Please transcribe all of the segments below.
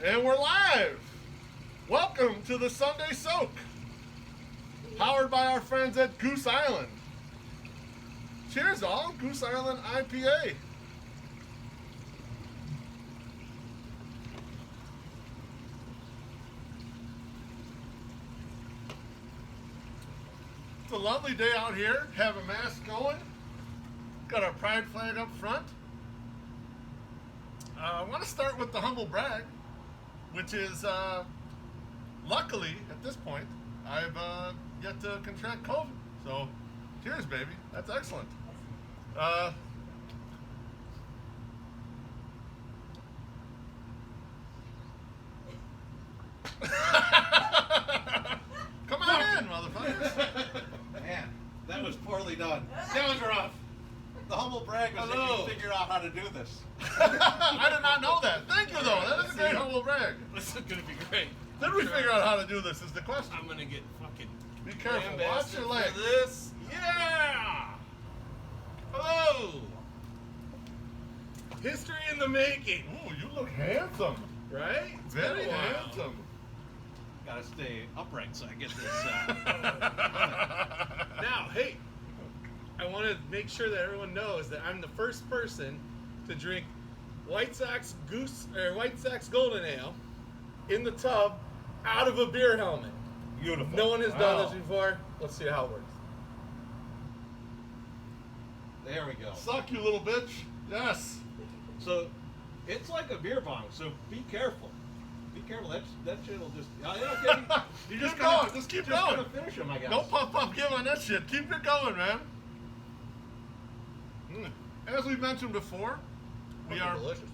And we're live! Welcome to the Sunday Soak, powered by our friends at Goose Island. Cheers all, Goose Island IPA. It's a lovely day out here, have a mask going. Got our pride flag up front. I want to start with the humble brag, which is, luckily, at this point, I've yet to contract COVID. So, cheers, baby. That's excellent. Come on in, motherfuckers. Man, that was poorly done. That was rough. The humble brag was that Hello. you figured out how to do this. I did not know that. Thank you, though. That is a great humble brag. This is gonna be great. Did we figure out how to do this is the question. I'm gonna get fucking Be careful. Watch lambasted your for leg. this. Yeah. Hello. History in the making, Ooh, you look handsome. right? It's been Very a while. handsome. Gotta stay upright so I get this. Now, hey, I want to make sure that everyone knows that I'm the first person to drink White Sox Golden Ale in the tub out of a beer helmet. Beautiful. No one has done this Wow. before. Let's see how it works. There we go. Suck, you little bitch. Yes. So, it's like a beer bong, so be careful. Be careful. That shit will just. You Keep going. Just keep going. Gonna finish them, I guess. No puff give on that shit. Keep it going, man. As we mentioned before, we are delicious.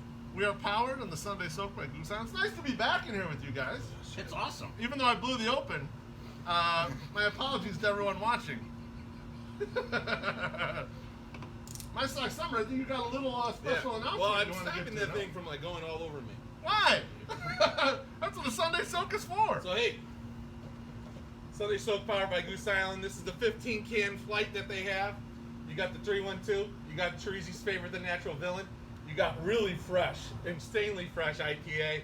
powered on the Sunday Soak by Goose Island. It's nice to be back in here with you guys. It's awesome. Even though I blew the open, my apologies to everyone watching. My Sock Summer, I think you got a little special announcement. Well, I'm you wanna stopping get that to, thing from like going all over me. Why? That's what the Sunday Soak is for. So hey, Sunday Soak powered by Goose Island. This is the 15 can flight that they have. You got the 312. You got Teresa's favorite, the Natural Villain. You got really fresh, insanely fresh IPA.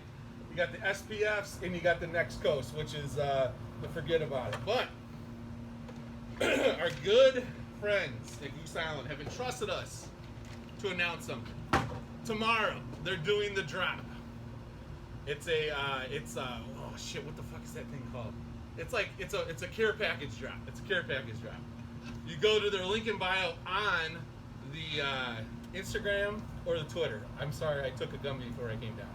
You got the SPFs, and you got the Next Coast, which is the Forget About It. But our good friends at Goose Island have entrusted us to announce something. Tomorrow, they're doing the drop. It's oh shit, what the fuck is that thing called? It's a care package drop. It's a care package drop. You go to their link in bio on the Instagram or the Twitter. I'm sorry, I took a gummy before I came down.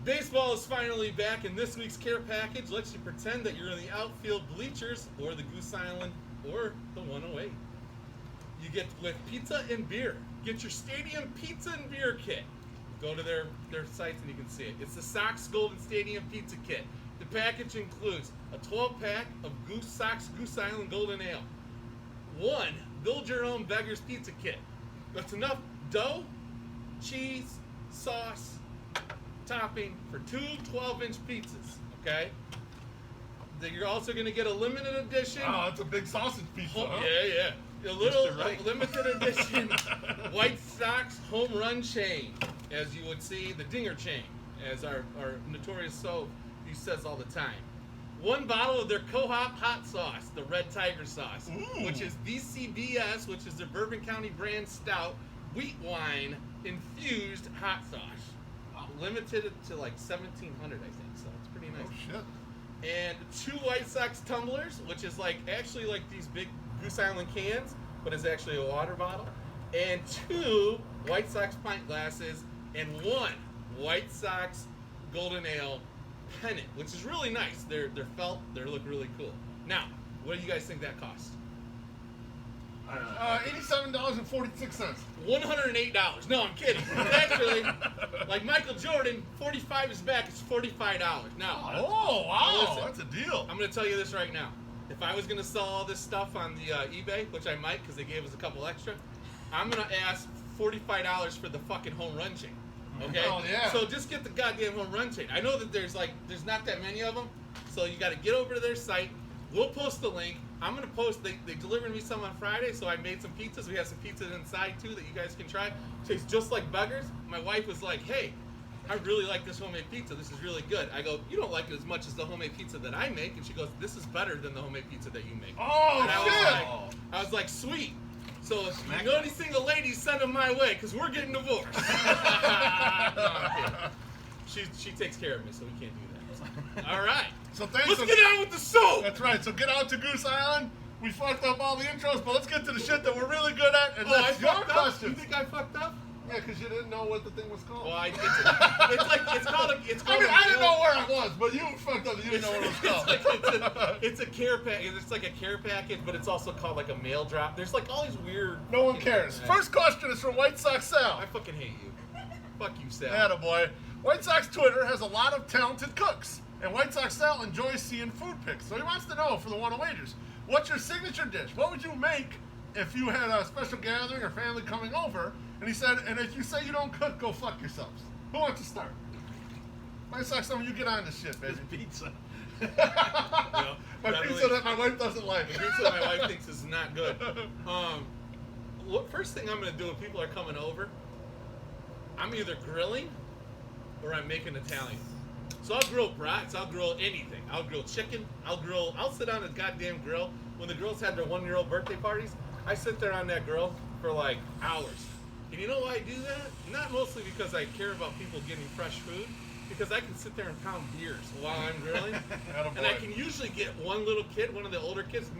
Baseball is finally back, and this week's care package lets you pretend that you're in the outfield bleachers or the Goose Island or the 108. You get with pizza and beer. Get your stadium pizza and beer kit. Go to their sites and you can see it. It's the Sox Golden Stadium Pizza Kit. The package includes a 12-pack of Sox Goose Island Golden Ale. One build-your-own Beggar's Pizza Kit. That's enough dough, cheese, sauce, topping for two 12-inch pizzas, okay? Then you're also going to get a limited edition. Oh, it's a big sausage piece. Huh? Yeah. A little Mr. Right. limited edition White Sox home run chain, as you would see, the Dinger chain, as our notorious Sove, he says all the time. One bottle of their Co-Hop hot sauce, the Red Tiger sauce, Ooh. which is BCBS, which is their Bourbon County brand stout, wheat wine infused hot sauce. Limited to like 1,700, I think, so it's pretty nice. Oh shit. And two White Sox tumblers, which is actually like these big Goose Island cans, but it's actually a water bottle. And two White Sox pint glasses, and one White Sox Golden Ale pennant, which is really nice. They're felt. They look really cool. Now, what do you guys think that costs? $87.46. $108. No, I'm kidding. Actually, like Michael Jordan, 45 is back. It's $45. Now, Oh wow, Listen. that's a deal. I'm going to tell you this right now. If I was going to sell all this stuff on the eBay, which I might because they gave us a couple extra, I'm going to ask $45 for the fucking home run chain. Okay? Oh, yeah. So just get the goddamn home run chain. I know that there's not that many of them, so you got to get over to their site. We'll post the link. I'm going to post, they delivered me some on Friday, so I made some pizzas. We have some pizzas inside, too, that you guys can try. Tastes just like Beggars. My wife was like, hey, I really like this homemade pizza. This is really good. I go, you don't like it as much as the homemade pizza that I make. And she goes, this is better than the homemade pizza that you make. Oh, and shit! I was like, sweet. So if Smack you know any single ladies, send them my way, because we're getting divorced. No, I'm kidding. She takes care of me, so we can't do that. All right. So thanks. Let's get on with the soap. That's right. So get out to Goose Island. We fucked up all the intros, but let's get to the shit that we're really good at, and I that's your fucked up? You questions. think I fucked up? Yeah, because you didn't know what the thing was called. Well, it's called I mean, I didn't know where I was, but you fucked up. You didn't know what it was called. It's a care package. It's like a care package, but it's also called like a mail drop. There's like all these weird. No one cares. First question is from White Sox Sal. I fucking hate you. Fuck you, Sal. Attaboy. White Sox Twitter has a lot of talented cooks, and White Sox Sal enjoys seeing food pics. So he wants to know for the one wagers, what's your signature dish? What would you make if you had a special gathering or family coming over? And he said, and if you say you don't cook, go fuck yourselves. Who wants to start? White Sox, some of you get on this shit, baby. Pizza. My pizza that my wife doesn't like. The pizza my wife thinks is not good. First thing I'm gonna do if people are coming over, I'm either grilling or I'm making Italian. So I'll grill brats, I'll grill anything. I'll grill chicken, I'll sit on a goddamn grill. When the girls have their 1-year-old birthday parties, I sit there on that grill for like hours. And you know why I do that? Not mostly because I care about people getting fresh food, because I can sit there and pound beers while I'm grilling. And I can usually get one little kid, one of the older kids,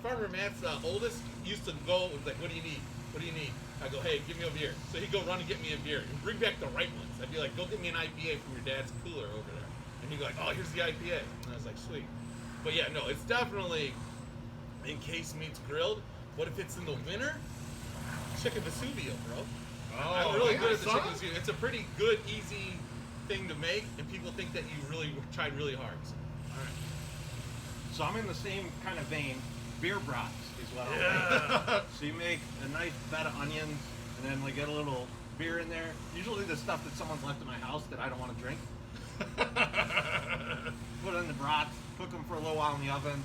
Farmer Matt's oldest, used to go, like, what do you need? What do you need? I go, hey, give me a beer. So he'd go run and get me a beer and bring back the right ones. I'd be like, go get me an IPA from your dad's cooler over there. And he'd go like, oh, here's the IPA. And I was like, sweet. But yeah, no, it's definitely in case meat's grilled. What if it's in the winter? Chicken Vesuvio, bro. I'm really good at the chicken Vesuvio. It's a pretty good, easy thing to make, and people think that you really tried really hard. So, all right. So I'm in the same kind of vein. Beer brats is what I'll make. So you make a nice bed of onions, and then like get a little beer in there. Usually the stuff that someone's left in my house that I don't want to drink. Put it in the brats, cook them for a little while in the oven,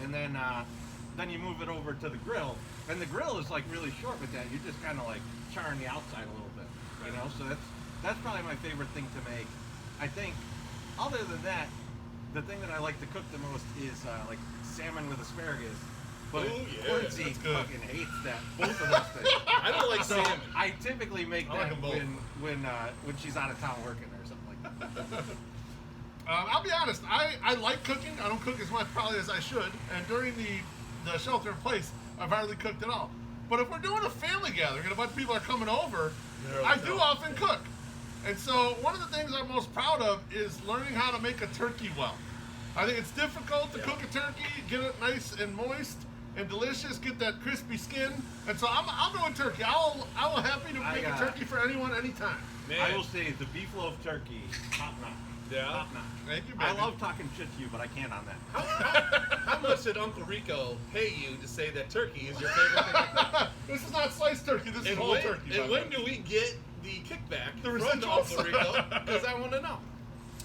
and then you move it over to the grill. And the grill is like really short with that. You're just kind of like charring the outside a little bit, you know. So that's probably my favorite thing to make. I think, other than that, the thing that I like to cook the most is like salmon with asparagus. But Quincy fucking hates that, both of those things. I don't like salmon. I typically make I like that them both. when she's out of town working or something like that. I'll be honest. I like cooking. I don't cook as much probably as I should. And during the shelter in place, I've hardly cooked at all. But if we're doing a family gathering and a bunch of people are coming over, I do often cook. And so one of the things I'm most proud of is learning how to make a turkey well. I think it's difficult to cook a turkey, get it nice and moist and delicious, get that crispy skin. And so I'll do a turkey. I will happy to make a turkey for anyone, anytime. Man. I will say the beef loaf turkey, top notch. Yeah. Top notch. Thank you, baby. I love talking shit to you, but I can't on that. How much did Uncle Rico pay you to say that turkey is your favorite thing? This is not sliced turkey. This is whole turkey. And when do we get the kickback The from the residuals? Uncle Rico? Because I want to know.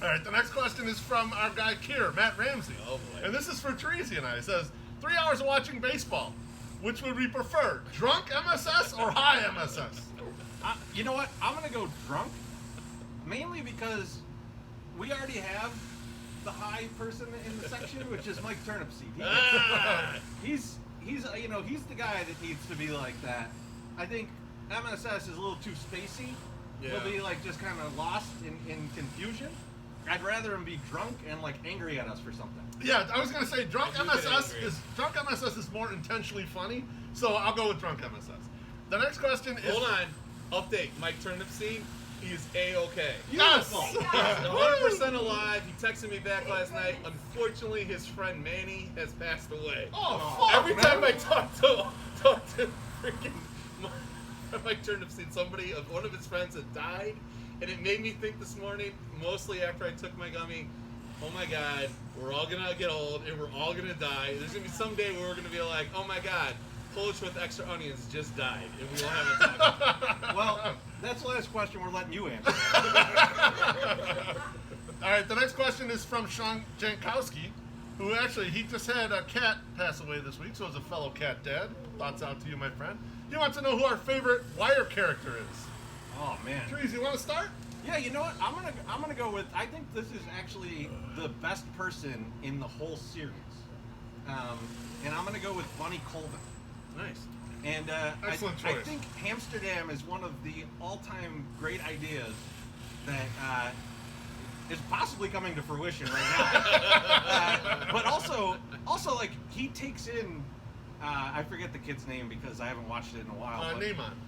All right, the next question is from our guy Kier, Matt Ramsey. Oh, boy. And this is for Teresi and I. It says, 3 hours of watching baseball. Which would we prefer, drunk MSS or high MSS? You know what? I'm gonna go drunk, mainly because we already have the high person in the section, which is Mike Turnipseed. He's the guy that needs to be like that. I think MSS is a little too spacey. Yeah. He'll be like just kind of lost in confusion. I'd rather him be drunk and like angry at us for something. Yeah, I was gonna say drunk I do get MSS angry. is more intentionally funny, so I'll go with drunk MSS. The next question is Hold on. Update. Mike Turnipseed. He is A-okay. Yes! He's 100% alive. He texted me back last night. Unfortunately, his friend Manny has passed away. Oh, fuck, Every man. time I talk to freaking Mike Turnipseed, one of his friends had died, and it made me think this morning, mostly after I took my gummy, oh my God, we're all gonna get old and we're all gonna die. There's gonna be some day where we're gonna be like, oh my God, Polish with extra onions just died, and we will have a time. Well, that's the last question we're letting you answer. All right, the next question is from Sean Jankowski, who actually, he just had a cat pass away this week, so as a fellow cat dad, thoughts out to you, my friend. He wants to know who our favorite Wire character is. Oh man. Trees, you want to start? Yeah, you know what? I'm gonna go with. I think this is actually the best person in the whole series, and I'm gonna go with Bunny Colvin. Nice. And Excellent I choice. think Amsterdam is one of the all-time great ideas that is possibly coming to fruition right now. But also like he takes in. I forget the kid's name because I haven't watched it in a while. but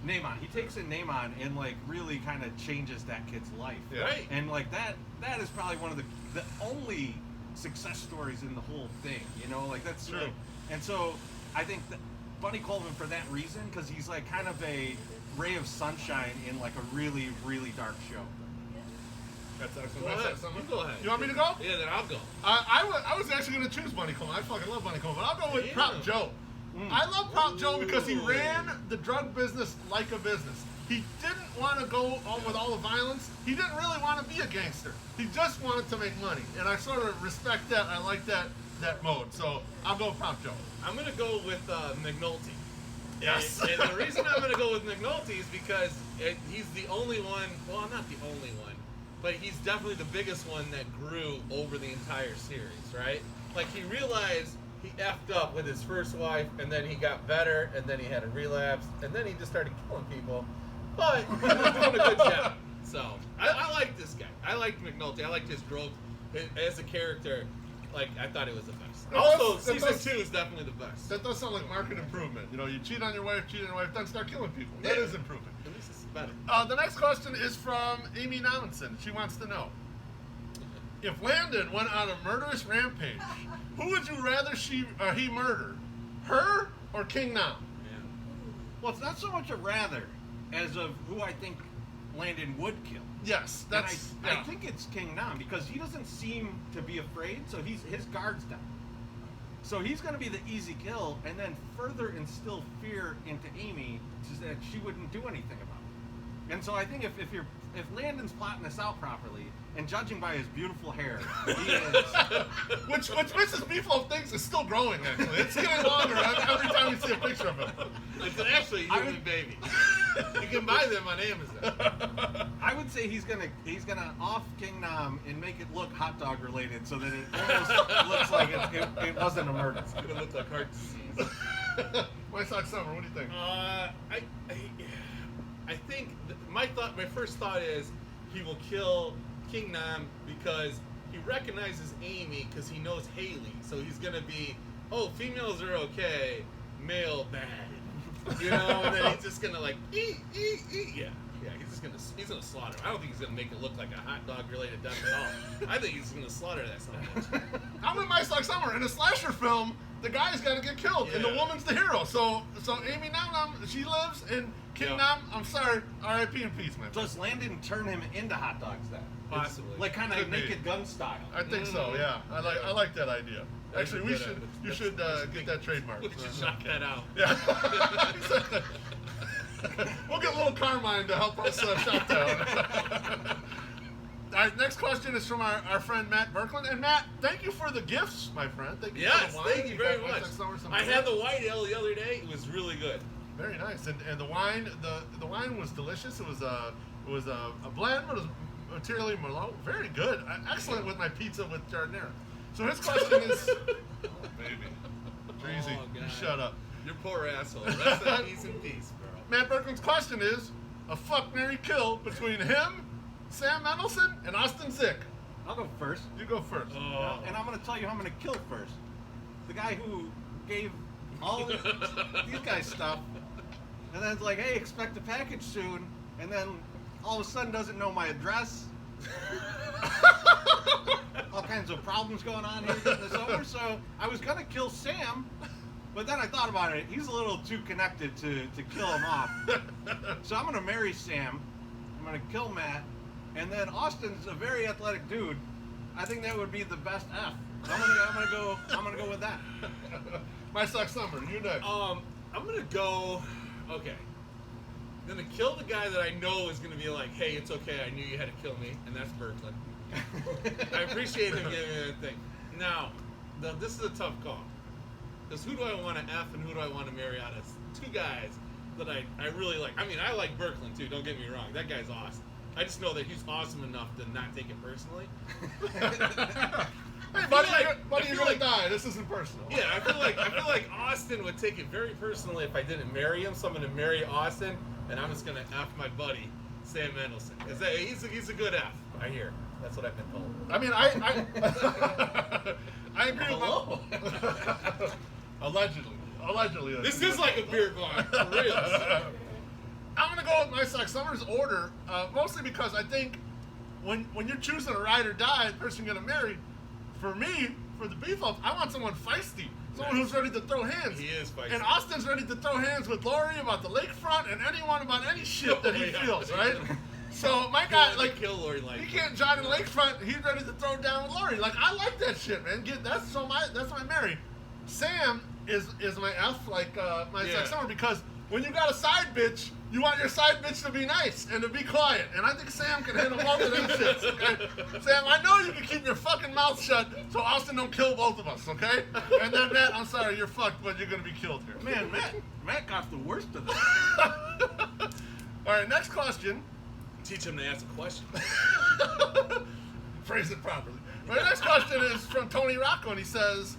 Naaman. He takes in Naaman and like really kind of changes that kid's life. Yeah. Right. And like that is probably one of the only success stories in the whole thing. You know, like that's True. like, and so I think that Bunny Colvin for that reason because he's like kind of a ray of sunshine in like a really really dark show. That's excellent. Go That's ahead. excellent. You go ahead. You want me to go? Yeah, then I'll go. I was actually going to choose Bunny Coleman. I fucking love Bunny Coleman. I'll go with Yeah. Prop Joe. I love Prop Joe because he ran the drug business like a business. He didn't want to go on with all the violence. He didn't really want to be a gangster. He just wanted to make money. And I sort of respect that. I like that mode. So I'll go with Prop Joe. I'm gonna go with McNulty. Yes. And the reason I'm gonna go with McNulty is because he's the only one. Well, not the only one, but he's definitely the biggest one that grew over the entire series, right? Like he realized he effed up with his first wife, and then he got better, and then he had a relapse, and then he just started killing people. But he was doing a good job. So I like this guy. I liked McNulty. I liked his growth as a character. Like I thought it was the best. Also, season 2 is definitely the best. That does sound like market improvement. You know, you cheat on your wife, then start killing people. That Yeah. is improvement. At least it's better. The next question is from Amy Nominson. She wants to know, if Landon went on a murderous rampage, who would you rather he murder? Her or King Nam? Yeah. Well, it's not so much a rather as of who I think Landon would kill. Yes, And that's. I think it's King Nam because he doesn't seem to be afraid, so his guard's down. So he's going to be the easy kill, and then further instill fear into Amy so that she wouldn't do anything about it. And so I think if Landon's plotting this out properly, and judging by his beautiful hair, he is. which Mrs. Beefloaf thinks is still growing. Actually, it's getting longer every time you see a picture of him. It's actually a human baby. You can buy them on Amazon. I would say he's gonna off King Nam and make it look hot dog related, so that it almost looks like it wasn't a murder. It's gonna look like heart disease. My side summer. What do you think? I think my first thought is he will kill King Nam because he recognizes Amy because he knows Haley, so he's gonna be, oh, females are okay, male bad, you know, and then he's just gonna like yeah, he's gonna slaughter him. I don't think he's gonna make it look like a hot dog related death at all. I think he's gonna slaughter that son of a bitch. I'm with my side summer. In a slasher film, the guy's got to get killed, and the Yeah. woman's the hero. So Amy Nam, she lives, and King Yeah. Nam, I'm sorry, R.I.P. in peace, man. Does Landon turn him into hot dogs then? Possibly. Like kind of Could be. Naked Gun style. I think so. Yeah, I like that idea. That's Actually, a good you idea. should get that trademark. We should shock that out. Yeah. We'll get little Carmine to help us shut down. All right, next question is from our friend Matt Berkland. And Matt, thank you for the gifts, my friend. Thank you Yes, for the wine. thank you very got much. West Summer, some I beer. had the white ale the other day. It was really good. Very nice, and the wine was delicious. It was a blend, but it was materially Merlot. Very good, excellent with my pizza with giardiniera. So his question is, oh, baby, Treasy, Oh, you God. shut up. Your poor asshole. Rest in peace and peace, bro. Matt Berkman's question is a fuck, marry, kill between him, Sam Mendelsohn, and Austin Zick. I'll go first. You go first. Oh. And I'm going to tell you who I'm going to kill first. The guy who gave all these guys stuff, and then it's like, hey, expect a package soon, and then all of a sudden doesn't know my address. All kinds of problems going on here getting this over. So I was going to kill Sam, but then I thought about it. He's a little too connected to kill him off. So I'm going to marry Sam. I'm going to kill Matt. And then Austin's a very athletic dude. I think that would be the best F. So I'm gonna go with that. My Sock Summer, you next. I'm gonna go. Okay. I'm gonna kill the guy that I know is gonna be like, hey, it's okay. I knew you had to kill me, and that's Berkland. I appreciate him giving me that thing. Now, this is a tough call. Because who do I want to F and who do I want to marry out of two guys that I really like? I mean, I like Berkland too. Don't get me wrong. That guy's awesome. I just know that he's awesome enough to not take it personally. Hey, I buddy, feel like- you're I feel gonna like- die. This isn't personal. Yeah, I feel like Austin would take it very personally if I didn't marry him. So I'm gonna marry Austin, and I'm just gonna F my buddy Sam Mendelson because he's a good F. I hear. That's what I've been told. I mean, I agree Hello? with Allegedly. This is like a beer garden, for real. I'm gonna go with my Sock Summer's order, mostly because I think when you're choosing a ride or die, the person you're gonna marry, for me, for the Beefheart, I want someone feisty, someone who's ready to throw hands. He is feisty. And Austin's ready to throw hands with Lori about the lakefront and anyone about any shit that he feels, right? So my guy, like, kill Lori like he can't jog in the lakefront. He's ready to throw down with Lori. Like, I like that shit, man. That's my Mary. Sam is my F, like my Yeah. Sock Summer, because when you got a side bitch, you want your side bitch to be nice and to be quiet. And I think Sam can handle both of them shits, okay? Sam, I know you can keep your fucking mouth shut so Austin don't kill both of us, okay? And then Matt, I'm sorry, you're fucked, but you're gonna be killed here. Man, Matt got the worst of this. All right, next question. teach him to ask a question. Phrase it properly. My next question is from Tony Rocco, and he says,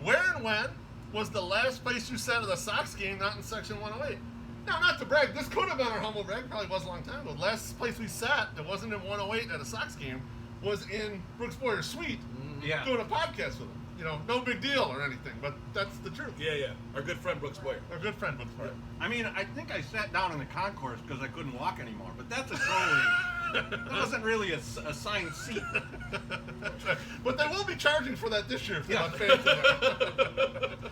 where and when was the last place you sat at a Sox game not in Section 108? Now, not to brag, this could have been our humble brag, probably was a long time ago. The last place we sat that wasn't in 108 at a Sox game was in Brooks Boyer's suite Yeah. doing a podcast with him. You know, no big deal or anything, but that's the truth. Yeah. Our good friend Brooks Boyer. Our good friend Brooks Boyer. I mean, I think I sat down in the concourse because I couldn't walk anymore, but that's a totally, that wasn't really a assigned seat. But they will be charging for that this year if they're Yeah. not fans of it.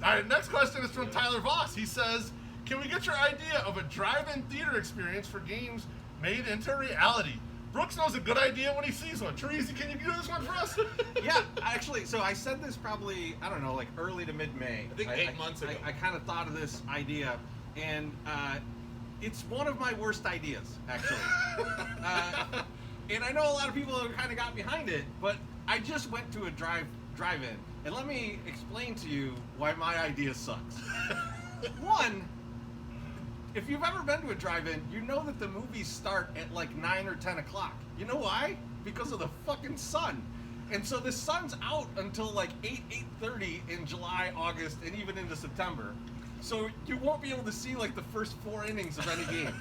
All right, next question is from Tyler Voss. He says, can we get your idea of a drive-in theater experience for games made into reality? Brooks knows a good idea when he sees one. Teresi, can you do this one for us? Yeah, actually, so I said this probably, I don't know, like early to mid-May. I think 8 months ago. I kind of thought of this idea, and it's one of my worst ideas, actually. And I know a lot of people have kind of got behind it, but I just went to a drive-in, and let me explain to you why my idea sucks. One, if you've ever been to a drive-in, you know that the movies start at like 9 or 10 o'clock. You know why? Because of the fucking sun. And so the sun's out until like 8:30 in July, August, and even into September. So you won't be able to see like the first 4 innings of any game.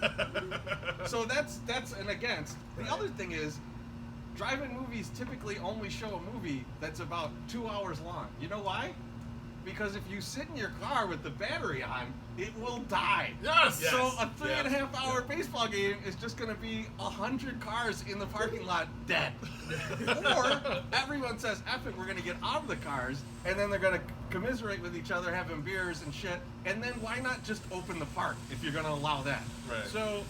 So that's an against. The other thing is, drive-in movies typically only show a movie that's about 2 hours long. You know why? Because if you sit in your car with the battery on, it will die. Yes! So Yes. a 3.5 hour baseball game is just going to be 100 cars in the parking lot dead. Or everyone says, F it, we're going to get out of the cars, and then they're going to commiserate with each other, having beers and shit. And then why not just open the park if you're going to allow that? Right. So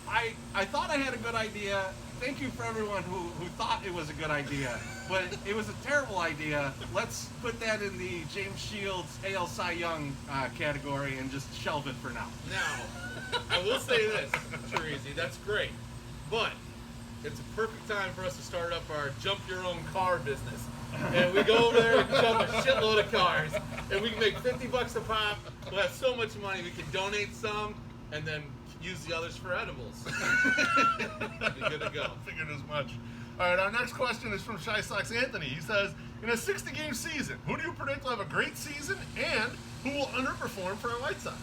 I thought I had a good idea. Thank you for everyone who thought it was a good idea, but it was a terrible idea. Let's put that in the James Shields AL Cy Young category and just shelve it for now. Now, I will say this, Teresi, that's great, but it's a perfect time for us to start up our jump your own car business. And we go over there and jump a shitload of cars, and we can make $50 a pop. We'll have so much money, we can donate some, and then use the others for edibles. Be good to go. Figured as much. All right, our next question is from Shy Sox Anthony. He says, in a 60-game season, who do you predict will have a great season and who will underperform for our White Sox?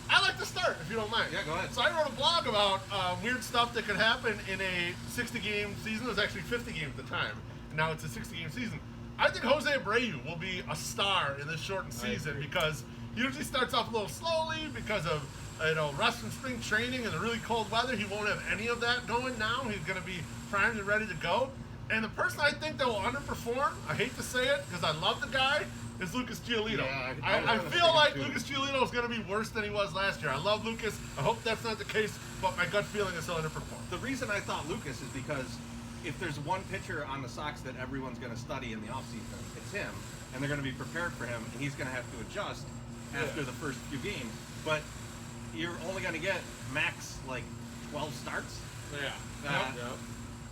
I like to start, if you don't mind. Yeah, go ahead. So I wrote a blog about weird stuff that could happen in a 60-game season. It was actually 50 games at the time. And now it's a 60-game season. I think Jose Abreu will be a star in this shortened season because he usually starts off a little slowly because of rest from spring training and the really cold weather. He won't have any of that going now. He's going to be primed and ready to go. And the person I think that will underperform, I hate to say it because I love the guy, is Lucas Giolito. Yeah, I feel like Lucas Giolito is going to be worse than he was last year. I love Lucas. I hope that's not the case, but my gut feeling is he'll underperform. The reason I thought Lucas is because if there's one pitcher on the Sox that everyone's going to study in the offseason, it's him, and they're going to be prepared for him, and he's going to have to adjust after the first few games. But you're only going to get max like 12 starts. Yeah. Yep.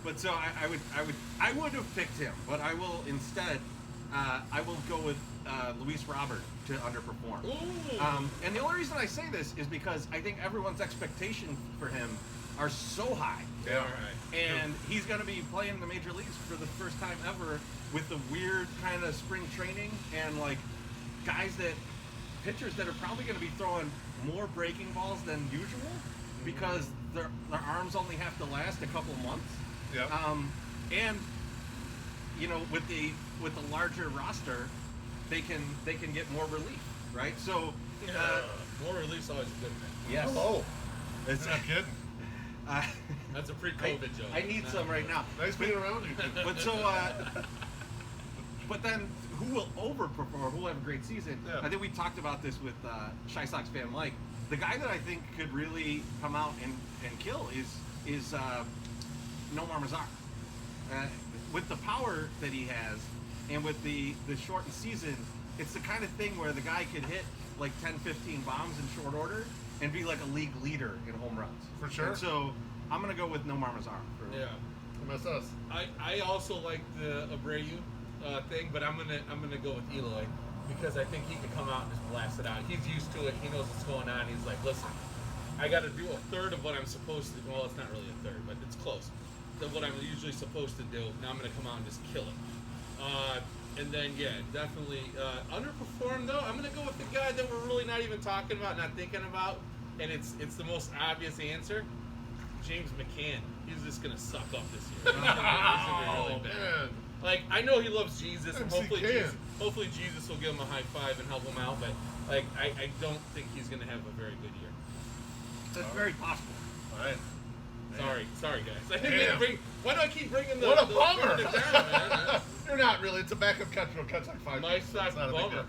But so I would have picked him, but I will instead I will go with Luis Robert to underperform. Ooh. And the only reason I say this is because I think everyone's expectation for him are so high. Yeah. All right. And he's going to be playing the major leagues for the first time ever with the weird kind of spring training and like pitchers that are probably going to be throwing more breaking balls than usual because their arms only have to last a couple months. Yeah. And you know, with the larger roster, they can get more relief, right? So more relief's always a good thing. yes. Oh, It's you're not kidding. That's a pre-COVID joke. I need some right now. Nice being around you. But so, but then who will overperform? Who will have a great season? Yeah. I think we talked about this with Shy Sox fan Mike. The guy that I think could really come out and kill is Nomar Mazar. With the power that he has, and with the shortened season, it's the kind of thing where the guy could hit like 10, 15 bombs in short order and be like a league leader in home runs. For sure. And so I'm gonna go with Nomar Mazar. Yeah. MSS. I also like the Abreu thing, but I'm gonna go with Eloy because I think he can come out and just blast it out. He's used to it. He knows what's going on. He's like, listen, I got to do a third of what I'm supposed to. Well, it's not really a third, but it's close. To what I'm usually supposed to do. Now I'm gonna come out and just kill it. And then yeah, definitely underperform though. I'm gonna go with the guy that we're really not even talking about, not thinking about, and it's the most obvious answer. James McCann. He's just gonna suck up this year. He's gonna be really bad. Man. Like I know he loves Jesus, and MC hopefully Jesus will give him a high five and help him out. But like I don't think he's gonna have a very good year. That's very possible. All right. Sorry guys. I didn't Damn. bring. Why do I keep bringing the? What a the bummer! it down, man? You're not really. It's a backup catcher. Will catch like 5. My sucks, It's not a big bummer. deal.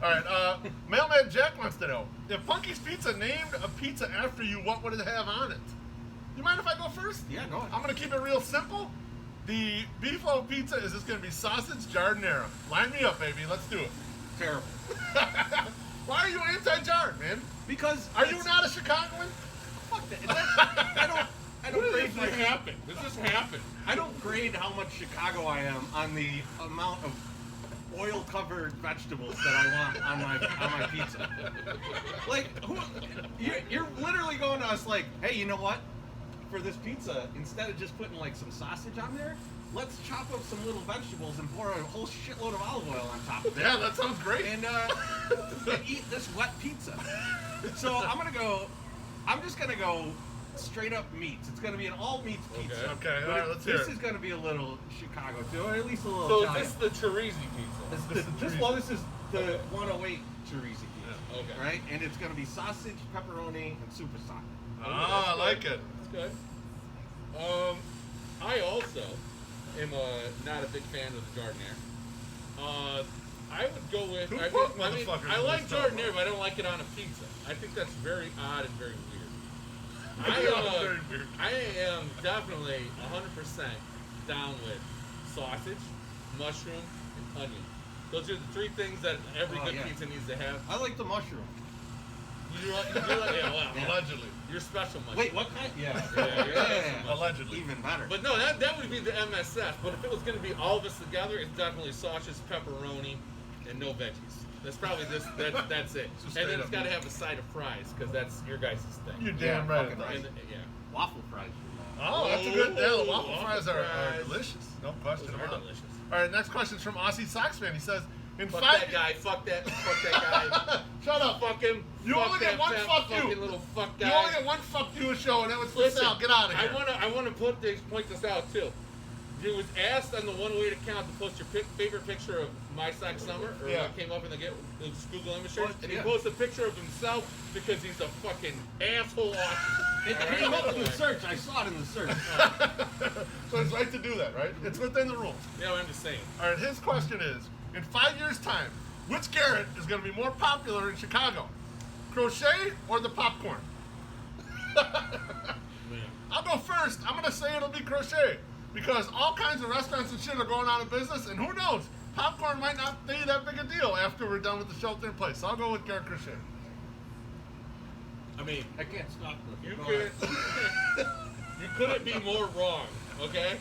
All right. Mailman Jack wants to know if Punky's Pizza named a pizza after you, what would it have on it? You mind if I go first? Yeah, go ahead. I'm gonna keep it real simple. The beefalo pizza is just gonna be sausage jardinera. Line me up, baby. Let's do it. Terrible. Why are you anti-jard, man? Because Are you not a Chicagoan? fuck that. I don't grade What happened? This just happened. I don't grade how much Chicago I am on the amount of oil-covered vegetables that I want on my pizza. Like, you're literally going to us like, hey, you know what? For this pizza, instead of just putting like some sausage on there, let's chop up some little vegetables and pour a whole shitload of olive oil on top of it. Yeah, that sounds great. And eat this wet pizza. So I'm just gonna go straight up meats. It's gonna be an all meats pizza. Okay, But all right, let's hear This it. is gonna be a little Chicago too, or at least a little So Italian. is this the Teresi pizza? This is the 108 Teresi pizza. Yeah, okay. Right? And it's gonna be sausage, pepperoni, and supersonic. Ah, I like it. That's good. I also am not a big fan of the jardinere. I would go with. Who I fuck mean, motherfuckers I with like this stuff, jardinere, but I don't like it on a pizza. I think that's very odd and very weird. Very weird. I am definitely 100% down with sausage, mushroom, and onion. Those are the three things that every Oh, good yeah. pizza needs to have. I like the mushroom. You do like, yeah, well, Allegedly. you're special mushroom. Wait, what kind? Yeah. Yeah. Allegedly. Even better. But no, that would be the MSF. But if it was going to be all of us together, it's definitely sausage, pepperoni, and no veggies. That's probably that's it. Just And then straight it's up got to meat. have a side of fries because that's your guys' thing. You're Yeah, damn right. fucking it right. does. And, yeah. waffle fries. Oh, that's a good deal. The waffle Waffle fries are fries. delicious. No question Those are about it. delicious. All right, next question is from Aussie Sox fan. He says, in Fuck 5 that guy. Fuck that guy. Shut up. Fuck him. You fuck only get that one fat fuck you. fucking little fuck guy. You only get one fuck you a show, and that was for Listen, Sal. Get out of here. I wanna point this out too. He was asked on the 108 account to post your favorite picture of My Sox Summer, or Yeah. what came up in the Google image search, and he yeah. posted a picture of himself because he's a fucking asshole Aussie. It came up in the search. I saw it in the search. So it's right to do that, right? It's within the rules. Yeah, I'm just saying. All right, his question is, in 5 years' time, which Garrett is going to be more popular in Chicago? Crochet or the popcorn? Man. I'll go first. I'm going to say it'll be crochet because all kinds of restaurants and shit are going out of business, and who knows? Popcorn might not be that big a deal after we're done with the shelter in place. So I'll go with Garrett Crochet. I mean, I can't stop you looking. couldn't be more wrong, okay?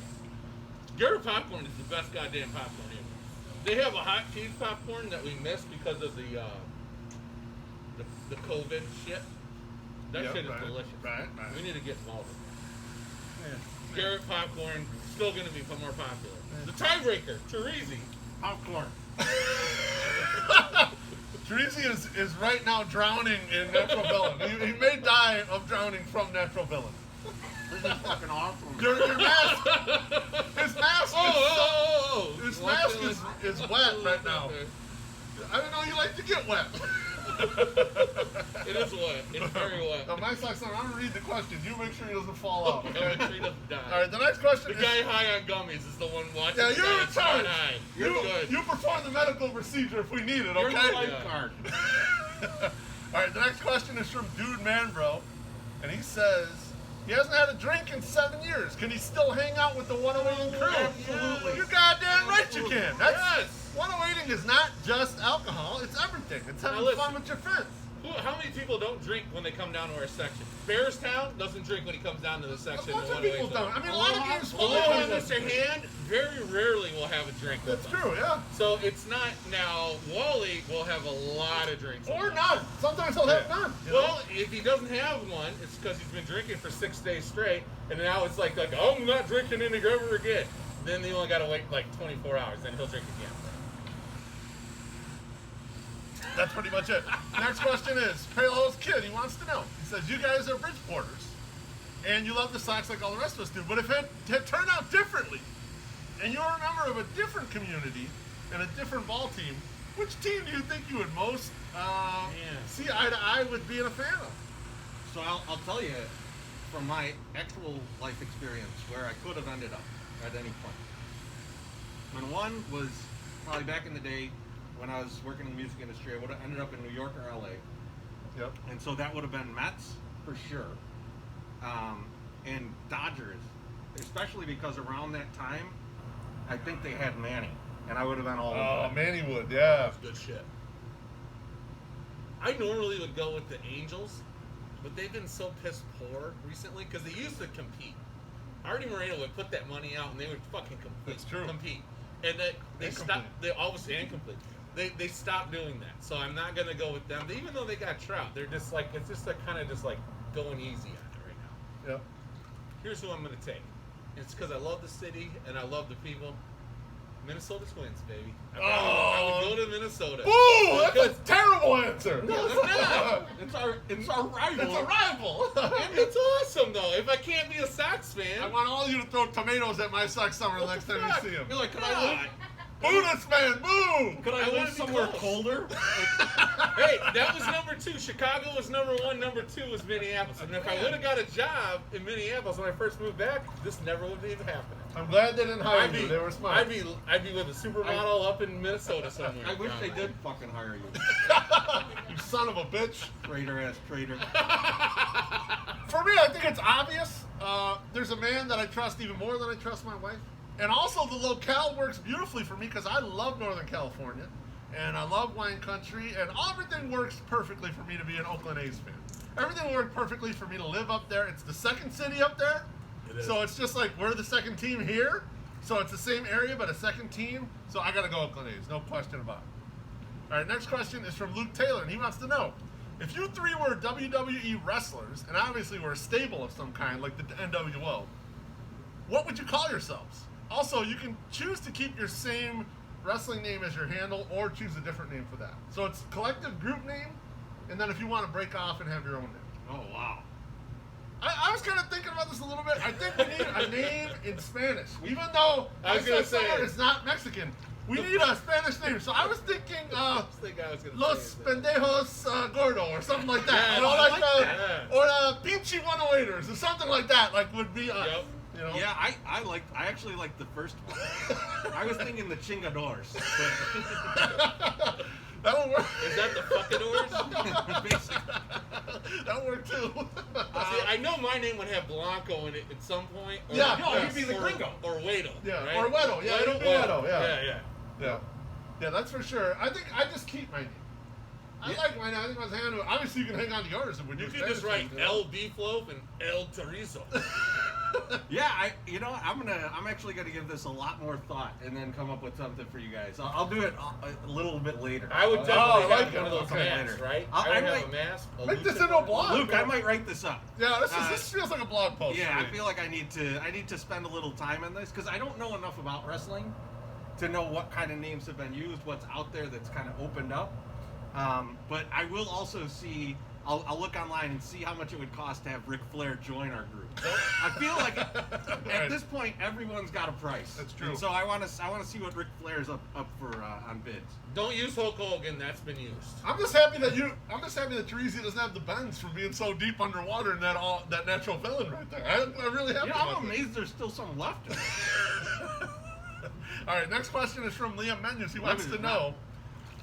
Garrett popcorn is the best goddamn popcorn ever. They have a hot cheese popcorn that we missed because of the COVID shit. That Yeah, shit is right, delicious. right. We need to get involved in Garrett popcorn, still going to be more popular. The tiebreaker, Teresi. Popcorn. Teresi is right now drowning in natural villain. He may die of drowning from natural villain. This is fucking awesome. Your mask, his mask, his mask is wet right now. I didn't know you like to get wet. It is wet. It's very wet. Now, my socks on. I'm gonna read the questions. You make sure he doesn't fall out. Okay, Okay? he doesn't die. All right. The next question The is. guy high on gummies is the one watching. Yeah, the you're guy in that's not charge. high. You're good. You perform the medical procedure if we need it. You're Okay. the lifeguard. All right. The next question is from Dude Man Bro, and he says he hasn't had a drink in 7 years. Can he still hang out with the 108 crew? Absolutely. You're goddamn right you Absolutely. can. That's, Yes. 108 is not just alcohol. It's everything. It's having Now listen. fun with your friends. How many people don't drink when they come down to our section? Bearstown doesn't drink when he comes down to the A section. bunch of in people 108. don't. I mean, a lot of games. Aloha, Mr. Hand very rarely will have a drink with That's us. true. Yeah. So it's not now. Wally will have a lot of drinks. Or with us. none. Sometimes he'll have none. You know? Well, if he doesn't have one, it's because he's been drinking for 6 days straight, and now it's like oh, I'm not drinking any ever again. Then you only got to wait like 24 hours, then he'll drink again. That's pretty much it. Next question is Paleho's kid. He wants to know. He says, you guys are Bridgeporters, and you love the Sox like all the rest of us do. But if it had turned out differently, and you're a member of a different community and a different ball team, which team do you think you would most see eye to eye with being a fan of? So I'll tell you from my actual life experience where I could have ended up at any point. When one was probably back in the day when I was working in the music industry, I would have ended up in New York or LA. Yep. And so that would have been Mets for sure. And Dodgers, especially because around that time, I think they had Manny. And I would have been all over Oh, that. Manny would, yeah. That's good shit. I normally would go with the Angels, but they've been so piss poor recently because they used to compete. Artie Moreno would put that money out and they would fucking compete. That's true. Compete. And they stopped. They always incomplete. They stopped doing that. So I'm not gonna go with them. Even though they got Trout, they're just like it's just like kind of just like going easy on it right now. Yep. Here's who I'm gonna take. It's because I love the city and I love the people. Minnesota Twins, baby. I would go to Minnesota. Ooh, that's Because- a terrible answer. No, it's not. It's our rival. It's a rival. It's awesome though. If I can't be a Sox fan, I want all of you to throw tomatoes at my Sox summer the next time fuck? you see him. You're like, God. Boo this man, boo! could I I wanna live be somewhere close. colder? Hey, that was number 2. Chicago was number 1. Number 2 was Minneapolis. And if I would have got a job in Minneapolis when I first moved back, this never would have happened. I'm glad they didn't hire you. They were smart. I'd be with a supermodel up in Minnesota somewhere. I wish they did fucking hire you. You son of a bitch. Traitor ass traitor. For me, I think it's obvious. There's a man that I trust even more than I trust my wife. And also the locale works beautifully for me because I love Northern California. And I love wine country. And everything works perfectly for me to be an Oakland A's fan. Everything worked perfectly for me to live up there. It's the second city up there. It is. So it's just like we're the second team here. So it's the same area but a second team. So I got to go Oakland A's. No question about it. All right, next question is from Luke Taylor. And he wants to know, if you three were WWE wrestlers, and obviously were a stable of some kind, like the NWO, what would you call yourselves? Also, you can choose to keep your same wrestling name as your handle or choose a different name for that. So it's collective group name, and then if you want to break off and have your own name. Oh, wow. I was kind of thinking about this a little bit. I think we need a name in Spanish. Even though I was gonna say Summer is not Mexican, we need a Spanish name. So I was thinking I think I was gonna Los say that. Pendejos Gordo or something like that. Yeah, You know, I like like that. or Pinchy 108ers or something like that. Like would be us. Yep. You know? Yeah, I actually liked the first one. I was thinking the Chingadors. That would work. Is that the fucking oars? Basically. That would work too. See, I know my name would have Blanco in it at some point. Or, Yeah. No, he'd be the or, gringo. Or Wedo. Yeah, right? or Wedo. Yeah, it'd be Wedo. Yeah. Yeah. Yeah, that's for sure. I think I just keep my name. I like mine. I think I was hanging. Obviously, you can hang on to yours when You can just write El Beef Loaf and El Chorizo. Yeah, I'm actually gonna give this a lot more thought and then come up with something for you guys. I'll do it a little bit later. I would definitely like have one of those okay. masks, right? I I would might- have a mask. Make this into a blog. Luke, I might write this up. Yeah, this feels like a blog post. Yeah, for I me. feel like I need to spend a little time on this because I don't know enough about wrestling to know what kind of names have been used, what's out there that's kind of opened up. But I will also see. I'll look online and see how much it would cost to have Ric Flair join our group. I feel like at this point everyone's got a price. That's true. And so I want to see what Ric Flair's up for on bids. Don't use Hulk Hogan. That's been used. I'm just happy that Teresi doesn't have the bends from being so deep underwater in that natural villain right there. I'm really happy. I'm about amazed there's still some left. Of it. All right, next question is from Liam Menus. He wants to know,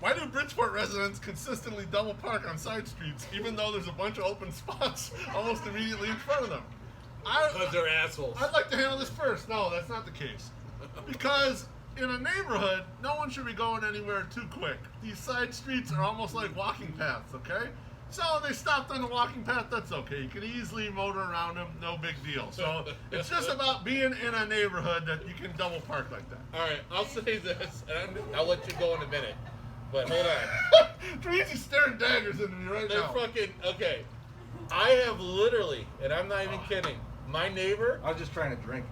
why do Bridgeport residents consistently double park on side streets even though there's a bunch of open spots almost immediately in front of them? Because they're assholes. I'd like to handle this first. No, that's not the case. Because in a neighborhood, no one should be going anywhere too quick. These side streets are almost like walking paths, okay? So they stopped on the walking path, that's okay. You can easily motor around them, no big deal. So it's just about being in a neighborhood that you can double park like that. All right, I'll say this, and I'll let you go in a minute. But hold on. Tracy's staring daggers into me right They're now. fucking, okay. I have literally, and I'm not even kidding, my neighbor I was just trying to drink.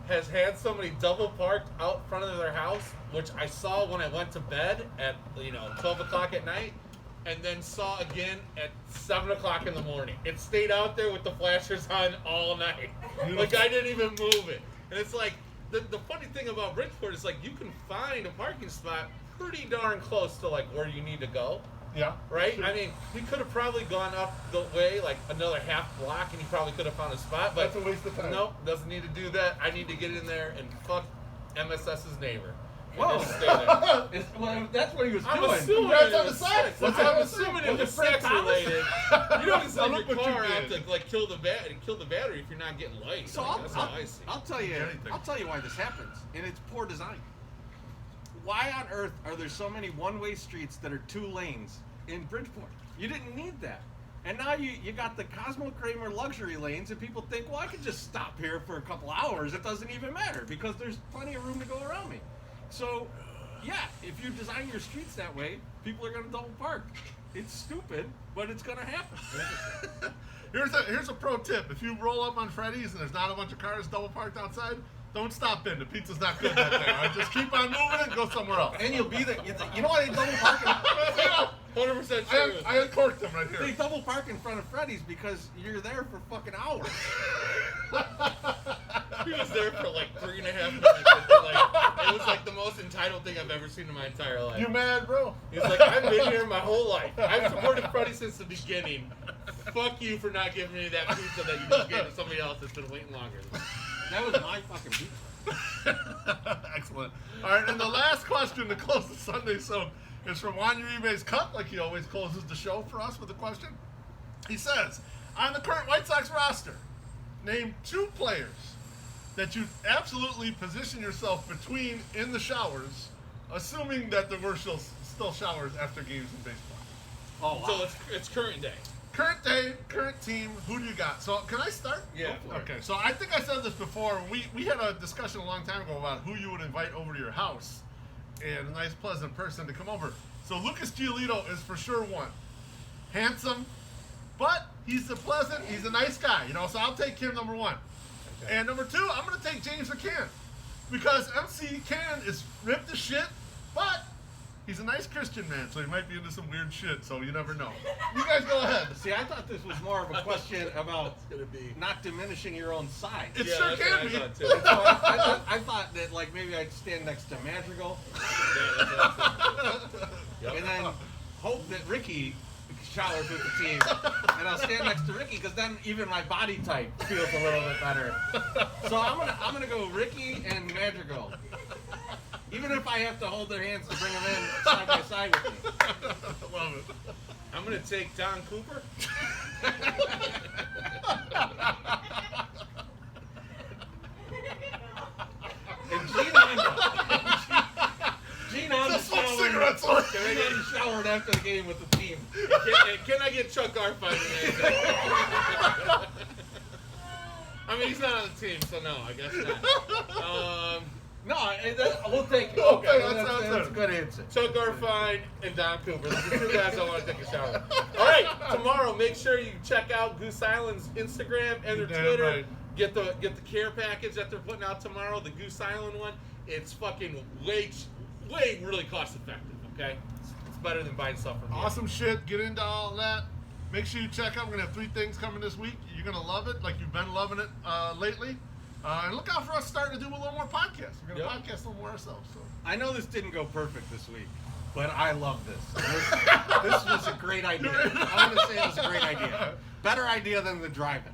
has had somebody double parked out front of their house, which I saw when I went to bed at 12 o'clock at night, and then saw again at 7 o'clock in the morning. It stayed out there with the flashers on all night. Like I didn't even move it. And it's like the funny thing about Bridgeport is like you can find a parking spot pretty darn close to like where you need to go. Yeah. Right? Sure. I mean, he could have probably gone up the way like another half block and he probably could have found a spot, but That's a waste of time. nope, doesn't need to do that. I need to get in there and fuck MSS's neighbor. And Whoa. just stay there. Well, that's what he was I'm doing. assuming Congrats it on the was sex. sex. That's what I I'm was assuming saying. it was Was it Frank sex Thomas? related. You don't send Look your what you car out did. to like kill the battery if you're not getting light. So Like, that's how I see it. I'll tell you. Anything. I'll tell you why this happens, and it's poor design. Why on earth are there so many one-way streets that are 2 lanes in Bridgeport? You didn't need that. And now you got the Cosmo Kramer luxury lanes, and people think, well, I could just stop here for a couple hours. It doesn't even matter because there's plenty of room to go around me. So, yeah, if you design your streets that way, people are going to double park. It's stupid, but it's going to happen. Here's a pro tip. If you roll up on Freddy's and there's not a bunch of cars double parked outside, don't stop in. The pizza's not good that day. All right? Just keep on moving and go somewhere else. And you'll be there. You know why they double park? 100% true. I uncorked them right They here. double park in front of Freddy's because you're there for fucking hours. He was there for like 3.5 minutes. It was like the most entitled thing I've ever seen in my entire life. You mad, bro? He's like, I've been here my whole life. I've supported Freddie since the beginning. Fuck you for not giving me that pizza that you just gave to somebody else that's been waiting longer. That was my fucking pizza. Excellent. All right, and the last question to close the Sunday Soak is from Juan Uribe's Cup, like he always closes the show for us with a question. He says, on the current White Sox roster, name 2 players that you absolutely position yourself between in the showers, assuming that there were still showers after games in baseball. Oh, wow. So it's current day. Current day, current team, who do you got? So can I start? Yeah. Okay, so I think I said this before. We had a discussion a long time ago about who you would invite over to your house and a nice, pleasant person to come over. So Lucas Giolito is for sure one. Handsome, but he's a nice guy, so I'll take him number 1. Okay. And number 2, I'm going to take James McCann because MC Can is ripped as shit, but he's a nice Christian man, so he might be into some weird shit, so you never know. You guys go ahead. See, I thought this was more of a question about It's gonna be. not diminishing your own size. It Yeah, sure that's can what I be. thought, too. So I thought that like maybe I'd stand next to Madrigal Yep. and then hope that Ricky showers with the team, and I'll stand next to Ricky because then even my body type feels a little bit better. So I'm gonna go Ricky and Madrigal, even if I have to hold their hands to bring them in side by side with me. Love it. I'm gonna take Don Cooper. And Gene on Just smoke cigarettes on. Can Ready? already showered after the game with the team. Can I get Chuck Garfine today? I mean, he's not on the team, so no, I guess not. We'll take it. Okay, Okay, that's a good answer. Chuck Garfine and Don Cooper. Those are the two guys I want to take a shower. All right, tomorrow, make sure you check out Goose Island's Instagram and their Damn Twitter. right. Get the care package that they're putting out tomorrow, the Goose Island one. It's fucking way really cost effective. Okay, it's better than buying stuff from me. Awesome shit. Get into all that. Make sure you check out. We're gonna have 3 things coming this week. You're gonna love it, like you've been loving it lately. And look out for us starting to do a little more podcasts. We're gonna podcast a little more ourselves. So. I know this didn't go perfect this week, but I love this. This was a great idea. I'm going to say it was a great idea. Better idea than the driving.